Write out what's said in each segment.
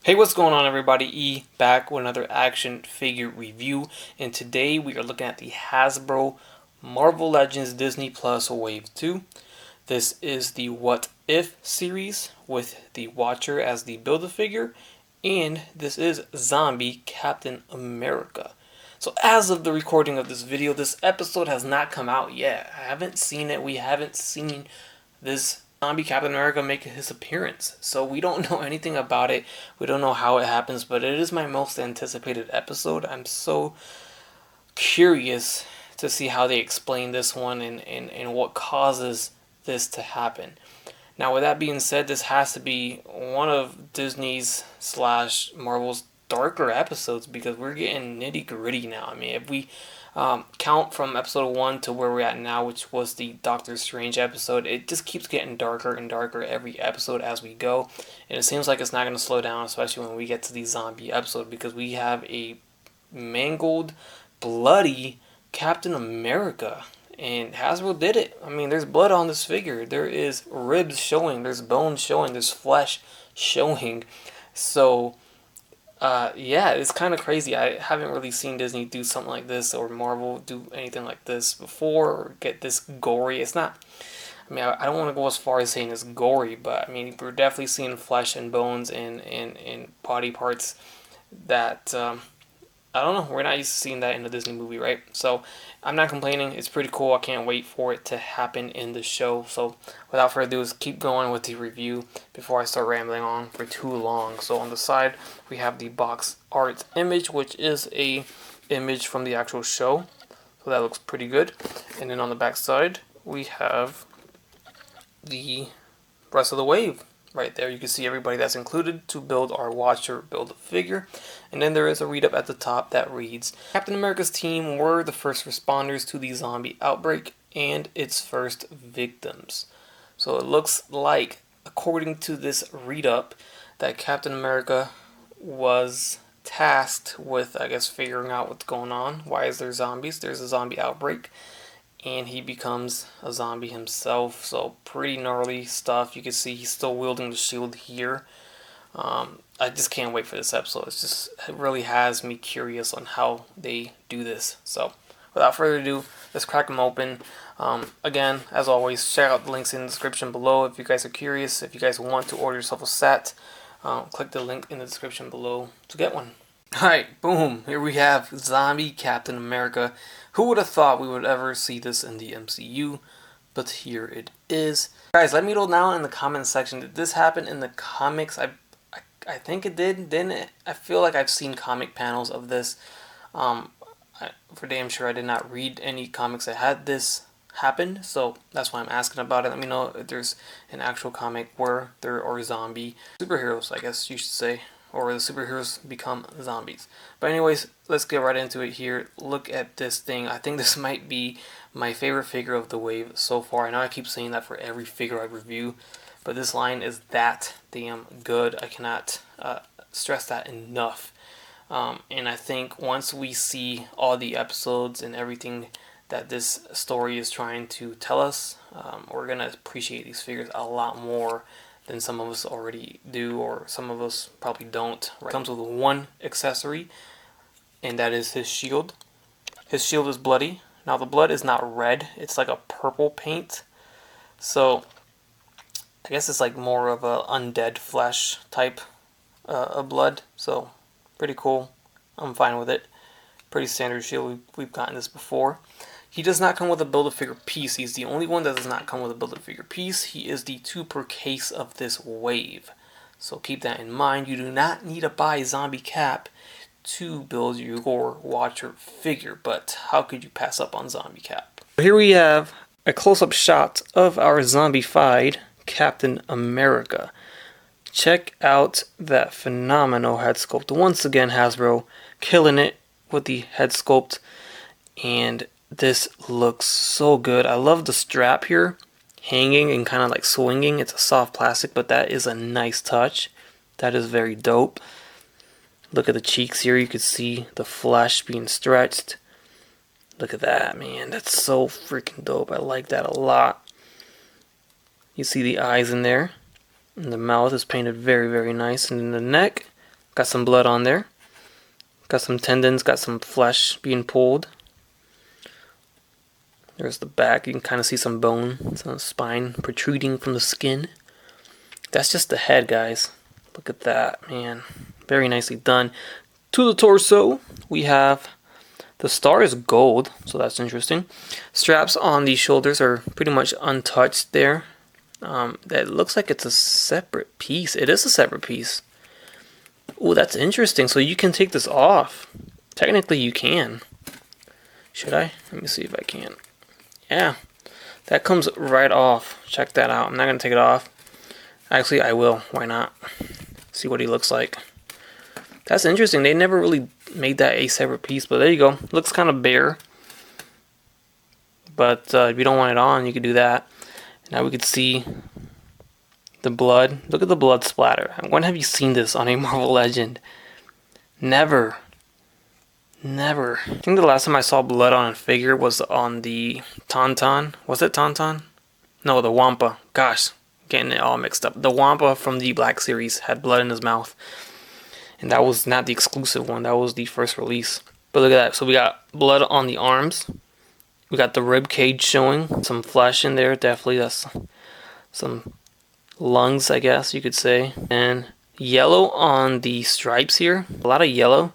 Hey, what's going on, everybody? E back with another action figure review, and today we are looking at the Hasbro Marvel Legends Disney Plus Wave 2. This is the What If series with the Watcher as the Build-A-Figure, and this is Zombie Captain America. So as of the recording of this video, this episode has not come out yet. I haven't seen it. We haven't seen this Zombie Captain America make his appearance. So we don't know anything about it. We don't know how it happens, but it is my most anticipated episode. I'm so curious to see how they explain this one and what causes this to happen. Now, with that being said, this has to be one of Disney's slash Marvel's darker episodes because we're getting nitty gritty now. I mean, if we count from episode 1 to where we're at now, which was the Doctor Strange episode, it just keeps getting darker and darker every episode as we go. And it seems like it's not going to slow down, especially when we get to the zombie episode, because we have a mangled, bloody Captain America. And Hasbro did it. I mean, there's blood on this figure. There is ribs showing. There's bones showing. There's flesh showing. So, yeah, it's kind of crazy. I haven't really seen Disney do something like this or Marvel do anything like this before or get this gory. It's not. I mean, I don't want to go as far as saying it's gory, but I mean, we're definitely seeing flesh and bones and body parts that I don't know. We're not used to seeing that in a Disney movie, right? So I'm not complaining. It's pretty cool. I can't wait for it to happen in the show. So without further ado, let's keep going with the review before I start rambling on for too long. So on the side, we have the box art image, which is a image from the actual show. So that looks pretty good. And then on the back side, we have the rest of the wave. Right there, you can see everybody that's included to build our Watcher Build-A-Figure. And then there is a read-up at the top that reads, Captain America's team were the first responders to the zombie outbreak and its first victims. So it looks like, according to this read-up, that Captain America was tasked with, I guess, figuring out what's going on. Why is there zombies? There's a zombie outbreak. And he becomes a zombie himself. So pretty gnarly stuff. You can see he's still wielding the shield here. I just can't wait for this episode. It really has me curious on how they do this. So without further ado, let's crack them open. Again, as always, check out the links in the description below if you guys are curious. If you guys want to order yourself a set, click the link in the description below to get one. Alright, boom, here we have Zombie Captain America. Who would have thought we would ever see this in the MCU? But here it is. Guys, let me know down in the comment section, did this happen in the comics? I think it did, didn't it? I feel like I've seen comic panels of this. For damn sure I did not read any comics that had this happen, so that's why I'm asking about it. Let me know if there's an actual comic where there are zombie superheroes, I guess you should say, or the superheroes become zombies. But anyways, let's get right into it here. Look at this thing. I think this might be my favorite figure of the wave so far. I know I keep saying that for every figure I review, but this line is that damn good. I cannot stress that enough. And I think once we see all the episodes and everything that this story is trying to tell us, we're going to appreciate these figures a lot more than some of us already do, or some of us probably don't. It comes with one accessory, and that is his shield. His shield is bloody. Now the blood is not red, it's like a purple paint. So I guess it's like more of a undead flesh type of blood. So pretty cool. I'm fine with it. Pretty standard shield. We've gotten this before. He does not come with a Build-A-Figure piece. He's the only one that does not come with a Build-A-Figure piece. He is the 2 per case of this wave. So keep that in mind. You do not need to buy Zombie Cap to build your Watcher figure. But how could you pass up on Zombie Cap? Here we have a close-up shot of our zombified Captain America. Check out that phenomenal head sculpt. Once again, Hasbro killing it with the head sculpt. And this looks so good. I love the strap here, hanging and kind of like swinging. It's a soft plastic, but that is a nice touch. That is very dope. Look at the cheeks here. You can see the flesh being stretched. Look at that, man. That's so freaking dope. I like that a lot. You see the eyes in there. And the mouth is painted very, very nice. And then the neck, Got some blood on there. Got some tendons, got some flesh being pulled. There's the back. You can kind of see some bone, some spine protruding from the skin. That's just the head, guys. Look at that, man. Very nicely done. To the torso, we have the star is gold, so that's interesting. Straps on the shoulders are pretty much untouched there. That looks like it's a separate piece. It is a separate piece. Oh, that's interesting. So you can take this off. Technically, you can. Should I? Let me see if I can. Yeah, that comes right off. Check that out. I'm not going to take it off. Actually, I will. Why not? See what he looks like. That's interesting. They never really made that a separate piece, but there you go. Looks kind of bare. But if you don't want it on, you could do that. Now we could see the blood. Look at the blood splatter. When have you seen this on a Marvel Legend? Never. Never. I think the last time I saw blood on a figure was on the Tauntaun. Was it Tauntaun? No, the Wampa. Gosh, getting it all mixed up. The Wampa from the Black Series had blood in his mouth. And that was not the exclusive one. That was the first release. But look at that. So we got blood on the arms. We got the rib cage showing. Some flesh in there. Definitely that's some lungs, I guess you could say. And yellow on the stripes here. A lot of yellow.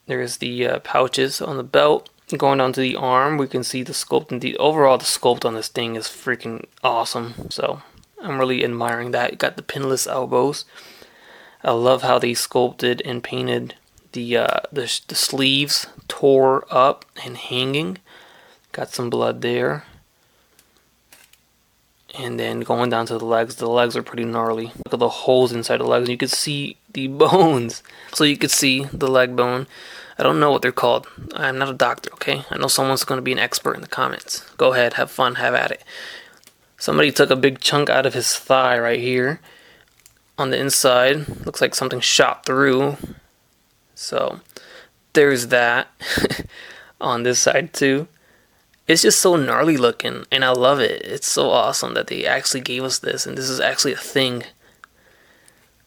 There's the pouches on the belt. Going down to the arm, we can see the sculpt. And overall, the sculpt on this thing is freaking awesome. So I'm really admiring that. You got the pinless elbows. I love how they sculpted and painted the sleeves, tore up and hanging. Got some blood there. And then going down to the legs are pretty gnarly. Look at the holes inside the legs. You can see the bones. So you can see the leg bone. I don't know what they're called. I'm not a doctor, okay? I know someone's going to be an expert in the comments. Go ahead, have fun, have at it. Somebody took a big chunk out of his thigh right here. On the inside, looks like something shot through. So there's that. On this side too. It's just so gnarly looking, and I love it. It's so awesome that they actually gave us this, and this is actually a thing.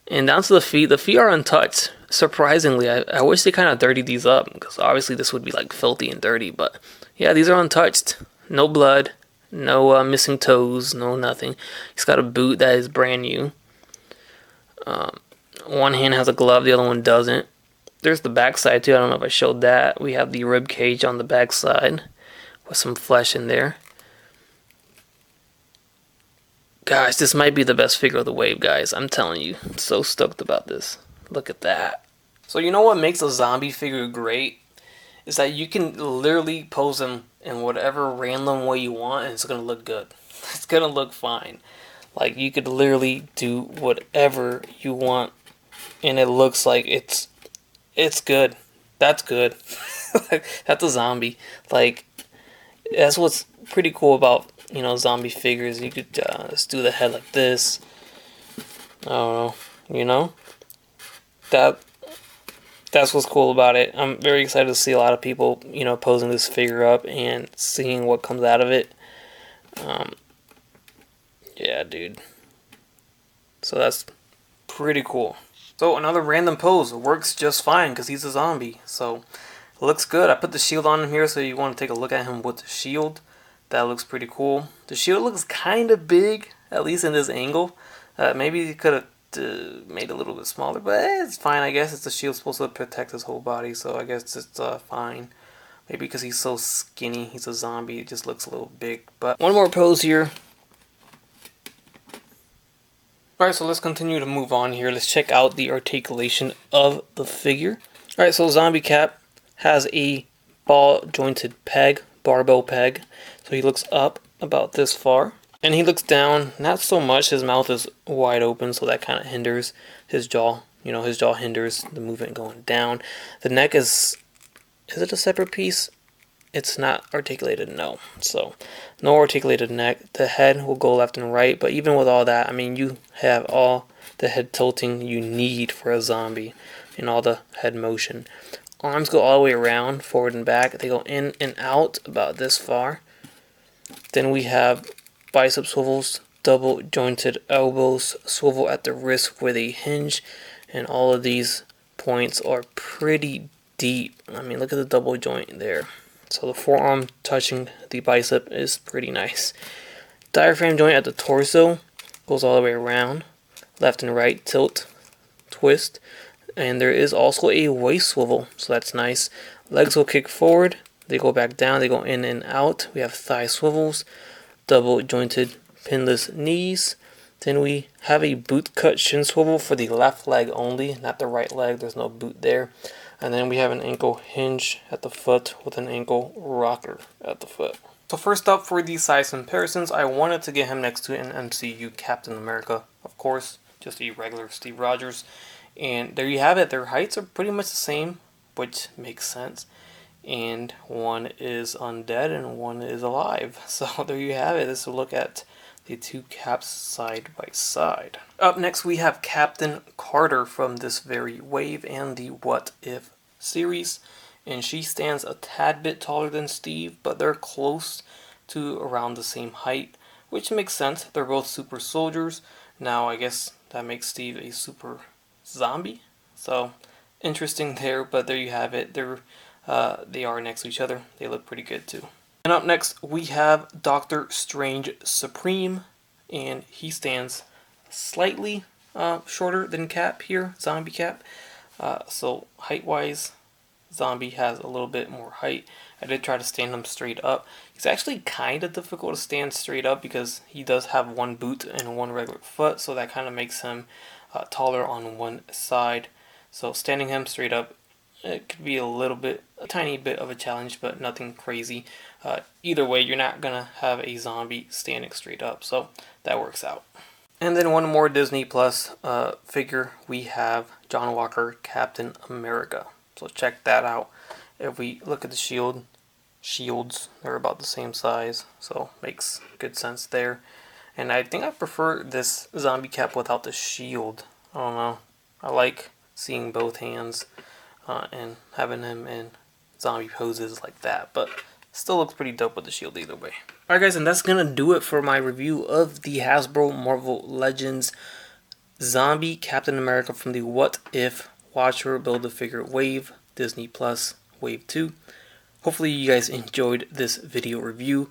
And down to the feet are untouched. Surprisingly, I wish they kind of dirtied these up, because obviously this would be like filthy and dirty, but yeah, these are untouched. No blood, no missing toes, no nothing. He's got a boot that is brand new. One hand has a glove, the other one doesn't. There's the back side too. I don't know if I showed that. We have the rib cage on the back side with some flesh in there. Guys, this might be the best figure of the wave, guys. I'm telling you. I'm so stoked about this. Look at that. So you know what makes a zombie figure great? Is that you can literally pose them in whatever random way you want and it's going to look good. It's going to look fine. Like, you could literally do whatever you want and it looks like it's good. That's good. That's a zombie. Like, that's what's pretty cool about, you know, zombie figures. You could just do the head like this. I don't know, you know? That's what's cool about it. I'm very excited to see a lot of people, you know, posing this figure up and seeing what comes out of it. Yeah, dude. So that's pretty cool. So another random pose works just fine because he's a zombie. So it looks good. I put the shield on him here so you want to take a look at him with the shield. That looks pretty cool. The shield looks kind of big, at least in this angle. Maybe you could have made it a little bit smaller, but it's fine, I guess. It's the shield supposed to protect his whole body, so I guess it's fine. Maybe because he's so skinny, he's a zombie, it just looks a little big. But one more pose here. Alright, so let's continue to move on here. Let's check out the articulation of the figure. Alright, so Zombie Cap has a ball jointed peg, barbell peg. So he looks up about this far. And he looks down, not so much. His mouth is wide open, so that kind of hinders his jaw. You know, his jaw hinders the movement going down. The neck is it a separate piece? It's not articulated, no. So, no articulated neck. The head will go left and right, but even with all that, I mean, you have all the head tilting you need for a zombie and all the head motion. Arms go all the way around, forward and back. They go in and out about this far. Then we have bicep swivels, double jointed elbows, swivel at the wrist where they hinge. and all of these points are pretty deep. I mean, look at the double joint there. So the forearm touching the bicep is pretty nice. Diaphragm joint at the torso goes all the way around, left and right tilt, twist, and there is also a waist swivel, so that's nice. Legs will kick forward, they go back down, they go in and out. We have thigh swivels, double jointed pinless knees. Then we have a boot cut shin swivel for the left leg only, not the right leg. There's no boot there. And then we have an ankle hinge at the foot with an ankle rocker at the foot. So first up, for the size comparisons, I wanted to get him next to an MCU Captain America, of course, just a regular Steve Rogers. And there you have it. Their heights are pretty much the same, which makes sense. And one is undead and one is alive. So there you have it. This is a look at the two caps side by side. Up next, we have Captain Carter from this very wave and the What If series. And she stands a tad bit taller than Steve, but they're close to around the same height, which makes sense. They're both super soldiers. Now, I guess that makes Steve a super zombie. So, interesting there, but there you have it. They are next to each other. They look pretty good too. And up next, we have Doctor Strange Supreme, and he stands slightly shorter than Cap here, Zombie Cap. So height-wise, Zombie has a little bit more height. I did try to stand him straight up. He's actually kind of difficult to stand straight up because he does have one boot and one regular foot, so that kind of makes him taller on one side. So standing him straight up, it could be a tiny bit of a challenge, but nothing crazy. Either way, you're not going to have a zombie standing straight up, so that works out. And then one more Disney Plus figure, we have John Walker, Captain America. So check that out. If we look at the shields, they're about the same size, so makes good sense there. And I think I prefer this zombie cap without the shield. I don't know. I like seeing both hands and having him in zombie poses like that, but still looks pretty dope with the shield either way. Alright guys, and that's gonna do it for my review of the Hasbro Marvel Legends Zombie Captain America from the What If Watcher Build-A-Figure Wave, Disney Plus Wave 2. Hopefully you guys enjoyed this video review.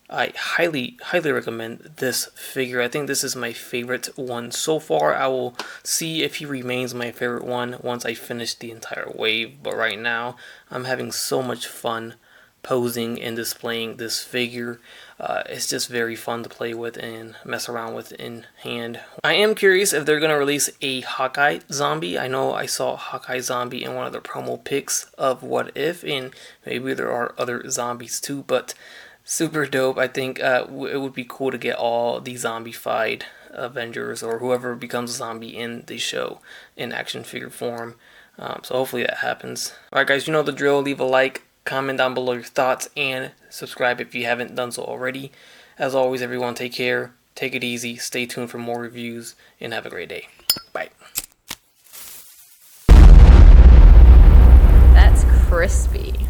I highly recommend this figure. I think this is my favorite one so far. I will see if he remains my favorite one once I finish the entire wave, but right now I'm having so much fun posing and displaying this figure. It's just very fun to play with and mess around with in hand. I am curious if they're going to release a Hawkeye zombie. I know I saw Hawkeye zombie in one of the promo pics of What If, and maybe there are other zombies too, but super dope. I think it would be cool to get all the zombified Avengers or whoever becomes a zombie in the show in action figure form. So hopefully that happens. Alright guys, you know the drill. Leave a like, comment down below your thoughts, and subscribe if you haven't done so already. As always, everyone, take care, take it easy, stay tuned for more reviews, and have a great day. Bye. That's crispy.